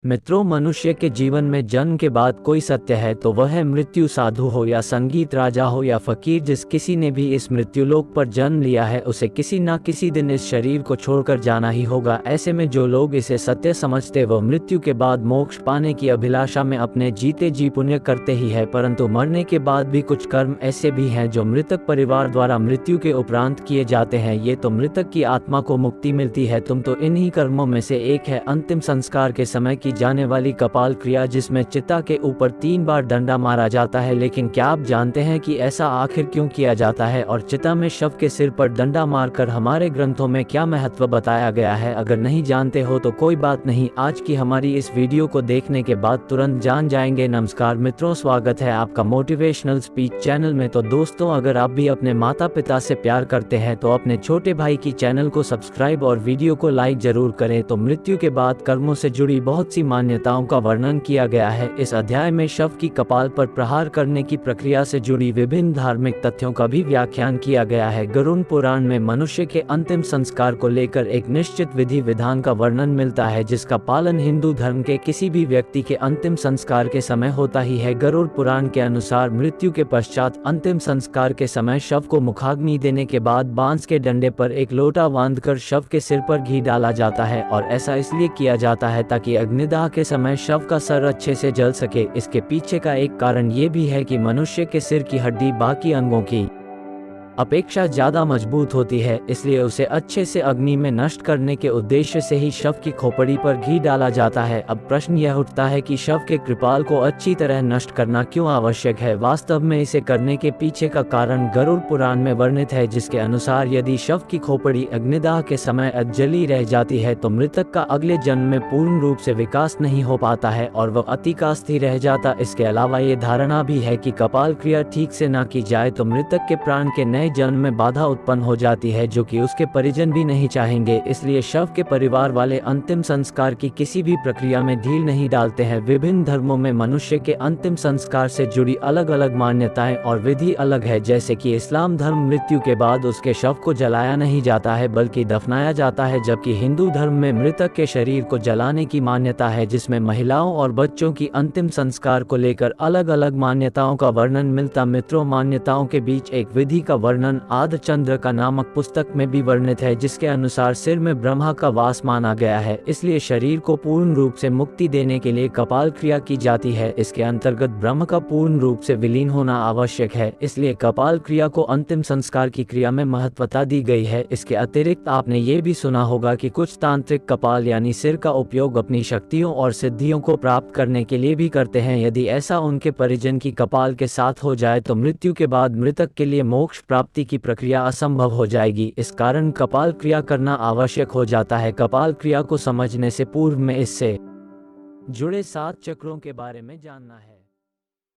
मित्रों, मनुष्य के जीवन में जन्म के बाद कोई सत्य है तो वह है मृत्यु। साधु हो या संगीत राजा हो या फकीर, जिस किसी ने भी इस मृत्युलोक पर जन्म लिया है उसे किसी न किसी दिन इस शरीर को छोड़कर जाना ही होगा। ऐसे में जो लोग इसे सत्य समझते वह मृत्यु के बाद मोक्ष पाने की अभिलाषा में अपने जीते जी पुण्य करते ही है, परंतु मरने के बाद भी कुछ कर्म ऐसे भी हैं जो मृतक परिवार द्वारा मृत्यु के उपरांत किए जाते हैं। ये तो मृतक की आत्मा को मुक्ति मिलती है। तुम तो इन्हीं कर्मों में से एक है अंतिम संस्कार के समय की जाने वाली कपाल क्रिया, जिसमें चिता के ऊपर 3 बार डंडा मारा जाता है। लेकिन क्या आप जानते हैं कि ऐसा आखिर क्यों किया जाता है और चिता में शव के सिर पर डंडा मारकर हमारे ग्रंथों में क्या महत्व बताया गया है? अगर नहीं जानते हो तो कोई बात नहीं, आज की हमारी इस वीडियो को देखने के बाद तुरंत जान जाएंगे। नमस्कार मित्रों, स्वागत है आपका मोटिवेशनल स्पीच चैनल में। तो दोस्तों, अगर आप भी अपने माता पिता से प्यार करते हैं तो अपने छोटे भाई की चैनल को सब्सक्राइब और वीडियो को लाइक जरूर करें। तो मृत्यु के बाद कर्मों से जुड़ी बहुत सी मान्यताओं का वर्णन किया गया है। इस अध्याय में शव की कपाल पर प्रहार करने की प्रक्रिया से जुड़ी विभिन्न धार्मिक तथ्यों का भी व्याख्यान किया गया है। गरुड़ पुराण में मनुष्य के अंतिम संस्कार को लेकर एक निश्चित विधि विधान का वर्णन मिलता है, जिसका पालन हिंदू धर्म के किसी भी व्यक्ति के अंतिम संस्कार के समय होता ही है। गरुड़ पुराण के अनुसार मृत्यु के पश्चात अंतिम संस्कार के समय शव को मुखाग्नि देने के बाद बांस के डंडे पर एक लोटा बांधकर शव के सिर पर घी डाला जाता है, और ऐसा इसलिए किया जाता है ताकि अग्निदाह के समय शव का सर अच्छे से जल सके। इसके पीछे का एक कारण ये भी है कि मनुष्य के सिर की हड्डी बाकी अंगों की अपेक्षा ज्यादा मजबूत होती है, इसलिए उसे अच्छे से अग्नि में नष्ट करने के उद्देश्य से ही शव की खोपड़ी पर घी डाला जाता है। अब प्रश्न यह उठता है कि शव के कृपाल को अच्छी तरह नष्ट करना क्यों आवश्यक है? वास्तव में इसे करने के पीछे का कारण गरुड़ पुराण में वर्णित है, जिसके अनुसार यदि शव की खोपड़ी अग्निदाह के समय अधजली रह जाती है तो मृतक का अगले जन्म में पूर्ण रूप से विकास नहीं हो पाता है और वह अतिकास्त ही रह जाता। इसके अलावा ये धारणा भी है कि कपाल क्रिया ठीक से न की जाए तो मृतक के प्राण के नए जन्म में बाधा उत्पन्न हो जाती है, जो कि उसके परिजन भी नहीं चाहेंगे। इसलिए शव के परिवार वाले अंतिम संस्कार की किसी भी प्रक्रिया में ढील नहीं डालते हैं। विभिन्न धर्मों में मनुष्य के अंतिम संस्कार से जुड़ी अलग अलग मान्यताएं और विधि अलग है। जैसे कि इस्लाम धर्म मृत्यु के बाद उसके शव को जलाया नहीं जाता है बल्कि दफनाया जाता है, जबकि हिंदू धर्म में मृतक के शरीर को जलाने की मान्यता है, जिसमें महिलाओं और बच्चों की अंतिम संस्कार को लेकर अलग अलग मान्यताओं का वर्णन मिलता। मित्रों, मान्यताओं के बीच एक विधि का वर्णन आद्य चंद्र का नामक पुस्तक में भी वर्णित है, जिसके अनुसार सिर में ब्रह्मा का वास माना गया है, इसलिए शरीर को पूर्ण रूप से मुक्ति देने के लिए कपाल क्रिया की जाती है। इसके अंतर्गत ब्रह्म का पूर्ण रूप से विलीन होना आवश्यक है, इसलिए कपाल क्रिया को अंतिम संस्कार की क्रिया में महत्वता दी गई है। इसके अतिरिक्त आपने ये भी सुना होगा कि कुछ तांत्रिक कपाल यानी सिर का उपयोग अपनी शक्तियों और सिद्धियों को प्राप्त करने के लिए भी करते हैं। यदि ऐसा उनके परिजन की कपाल के साथ हो जाए तो मृत्यु के बाद मृतक के लिए मोक्ष प्राप्ति की प्रक्रिया असंभव हो जाएगी। इस कारण कपाल क्रिया करना आवश्यक हो जाता है। कपाल क्रिया को समझने से पूर्व में इससे जुड़े 7 चक्रों के बारे में जानना है।